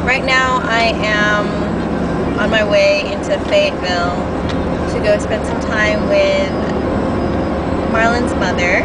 Right now I am on my way into Fayetteville to go spend some time with Marlon's mother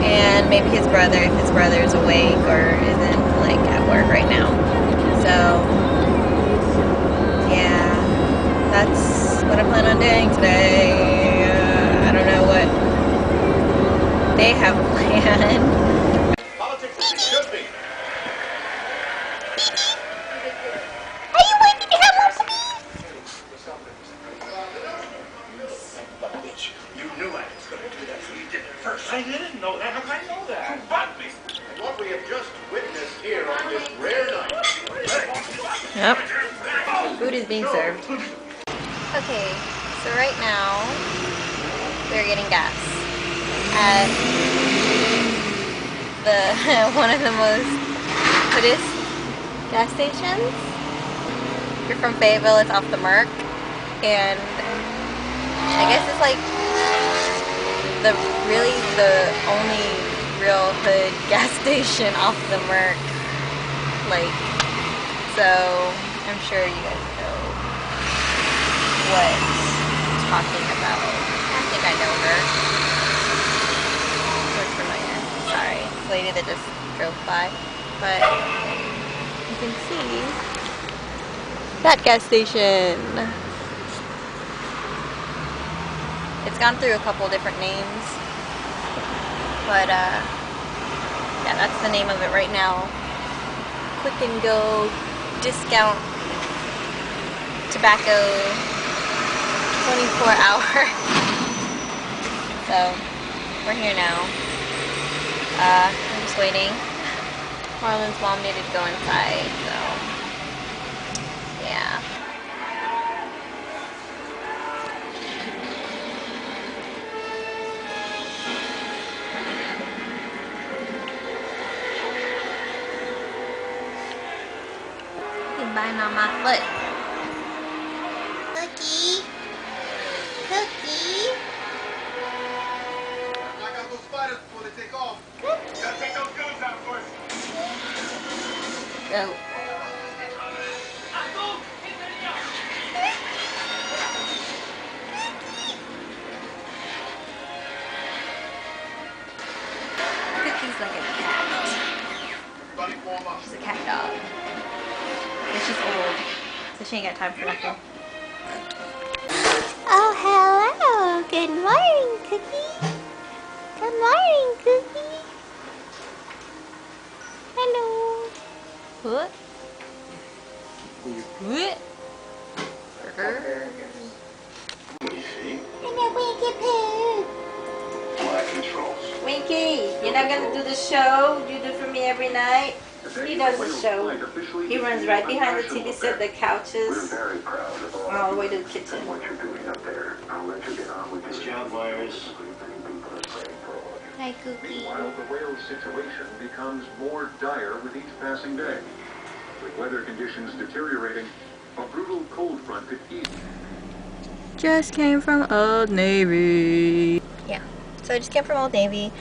and maybe his brother if his brother is awake or isn't like at work right now. So yeah, that's what I plan on doing today. I don't know what they have planned. Politics as it should be. You knew I was going to do that, so you did it first. I didn't know that. How could I know that? You bugged me. And what we have just witnessed here on this rare night. Yep. Food is being served. Okay, so right now we're getting gas at the one of the most hoodest gas stations. If you're from Fayetteville, it's off the Merc, and I guess it's like the only real hood gas station off the Merc. Like, so I'm sure you guys know what I'm talking about. I think I know her. Looks familiar. Sorry, this lady that just drove by. But you can see that gas station. It's gone through a couple different names, but yeah, that's the name of it right now. Quick and go discount tobacco 24 hour. So we're here now. I'm just waiting. Marlon's mom needed to go inside, so yeah. Biting on my foot. Cookie. Cookie. Knock out those spiders before they take off. Gotta take those guns out first. Go. Cookie's like a cat. She's a cat dog. And she's old, so she ain't got time for nothing. Oh, hello. Good morning, Cookie. Good morning, Cookie. Hello. What? What? Winkie, you're not gonna do the show you do for me every night? He does the show. He runs right behind the TV set, the couches, all the way to the kitchen. This job virus. Hi, Cookie. Meanwhile, the whale's situation becomes more dire with each passing day. With weather conditions deteriorating, a brutal cold front could ease. Just came from Old Navy. Yeah, so I just came from Old Navy.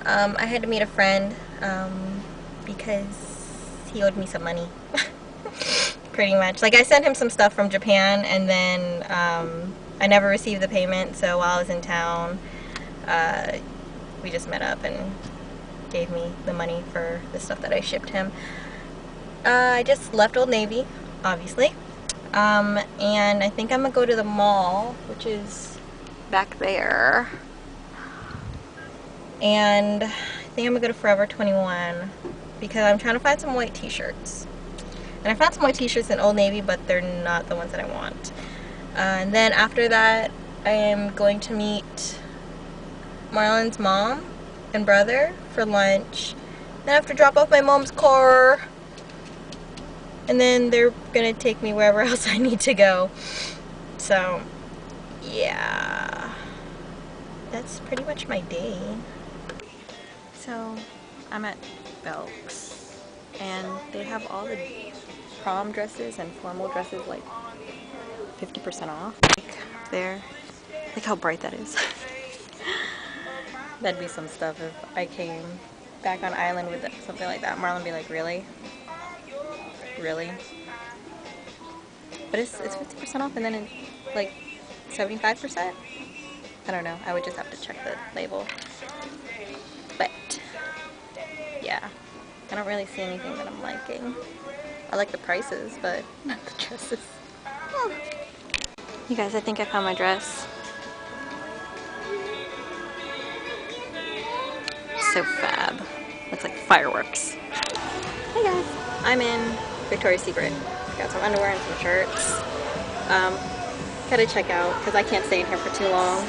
I had to meet a friend because he owed me some money. Pretty much. Like, I sent him some stuff from Japan, and then I never received the payment, so while I was in town, we just met up and gave me the money for the stuff that I shipped him. I just left Old Navy, obviously, and I think I'm gonna go to the mall, which is back there, and I think I'm gonna go to Forever 21 because I'm trying to find some white t-shirts. And I found some white t-shirts in Old Navy, but they're not the ones that I want. And then after that, I am going to meet Marlon's mom and brother for lunch. Then I have to drop off my mom's car. And then they're gonna take me wherever else I need to go. So, yeah. That's pretty much my day. So, I'm at Belk's, and they have all the prom dresses and formal dresses like 50% off. Like there, look how bright that is. That'd be some stuff if I came back on island with something like that. Marlon would be like, really? really. But it's 50% off and then it's like 75%. I don't know. I would just have to check the label. But yeah, I don't really see anything that I'm liking. I like the prices, but not the dresses. You guys, I think I found my dress. So fab. Looks like fireworks. Hey guys, I'm in Victoria's Secret. Got some underwear and some shirts. Gotta check out because I can't stay in here for too long.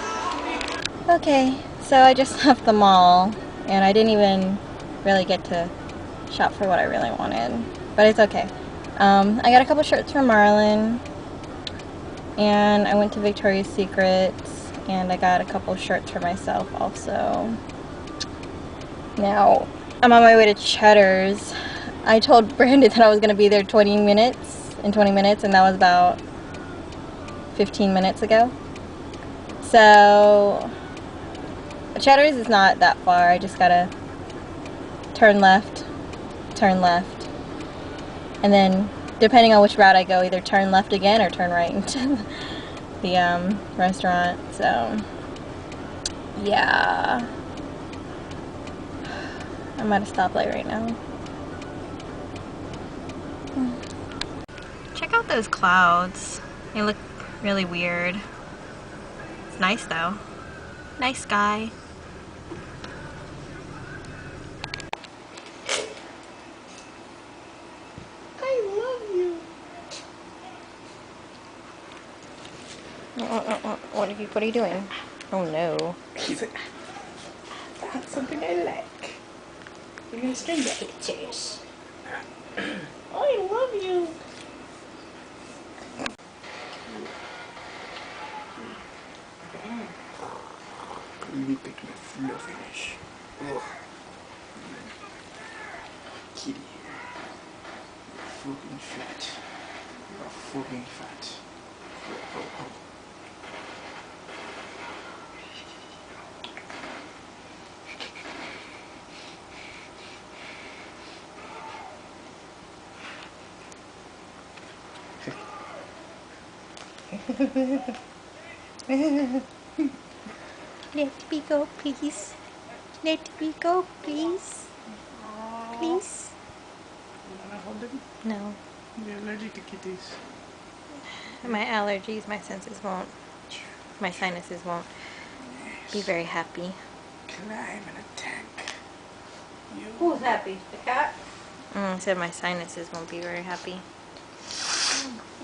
Okay, so I just left the mall and I didn't even really get to shop for what I really wanted, but it's okay. I got a couple shirts from Marlin, and I went to Victoria's Secret and I got a couple shirts for myself also. Now I'm on my way to Cheddar's. I told Brandon that I was gonna be there in 20 minutes, and that was about 15 minutes ago. So Cheddar's is not that far. I just gotta turn left, and then depending on which route I go, either turn left again or turn right into the restaurant. So yeah, I'm at a stoplight right now. Check out those clouds. They look really weird. It's nice though. Nice sky. What are you doing? Oh no. He's like, that's something I like. You're gonna string the pictures. I love you. Look at my fluffiness. Ugh. Kitty. You're fucking fat. You're fucking fat. Oh. Let me go, please. Let me go, please. Please. You wanna hold him? No. You're allergic to kitties. My allergies, my senses won't. My sinuses won't be very happy. Climb in a tank. You. Who's happy? The cat? I said my sinuses won't be very happy.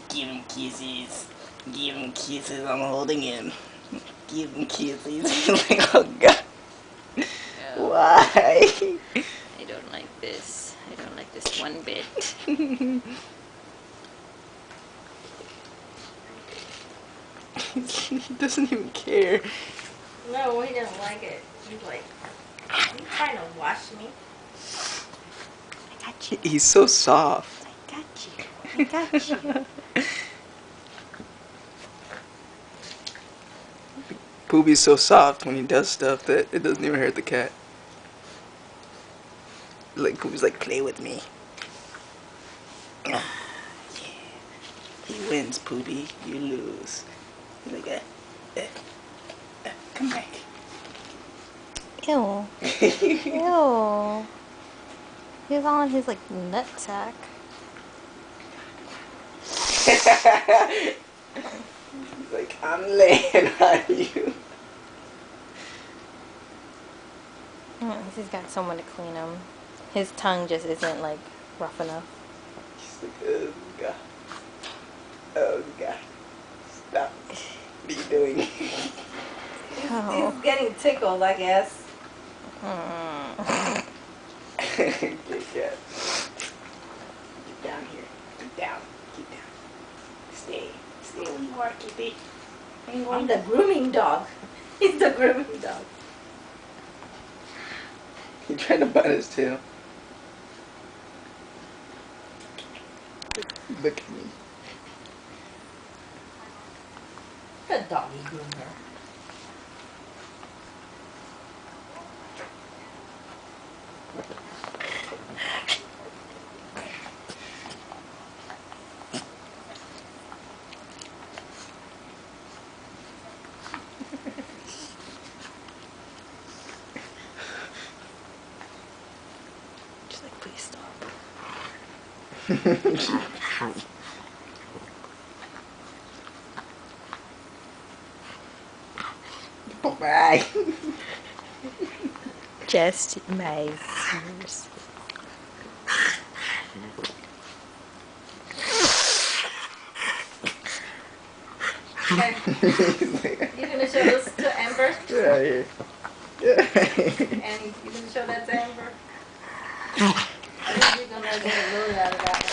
Give him kisses. Give him kisses. I'm holding him. Give him kisses. Like, oh god. No. Why? I don't like this. I don't like this one bit. He doesn't even care. No, he doesn't like it. He's like, you trying to wash me? I got you. He's so soft. I got you. I got you. Poopy's so soft when he does stuff that it doesn't even hurt the cat. Like, Poopy's like, play with me. Yeah. He wins, Poopy. You lose. He's like, come back. Ew. Ew. He's all in his, like, nut sack. He's like, I'm laying on you. He's got someone to clean him. His tongue just isn't, like, rough enough. He's like, oh god. Oh god. Stop. What are you doing? Oh. He's getting tickled, I guess. Good cat. Get down here. Get down. Get down. Stay. Stay where you are, Kitty. I'm the grooming dog. He's the grooming dog. He's trying to bite his tail. Look at me. The doggy groomer. She's like, please stop. Bye. Just my ears. Okay. You gonna show this to Amber? Yeah, yeah. Yeah. And you gonna show that to Amber? I think you're gonna get a load out of that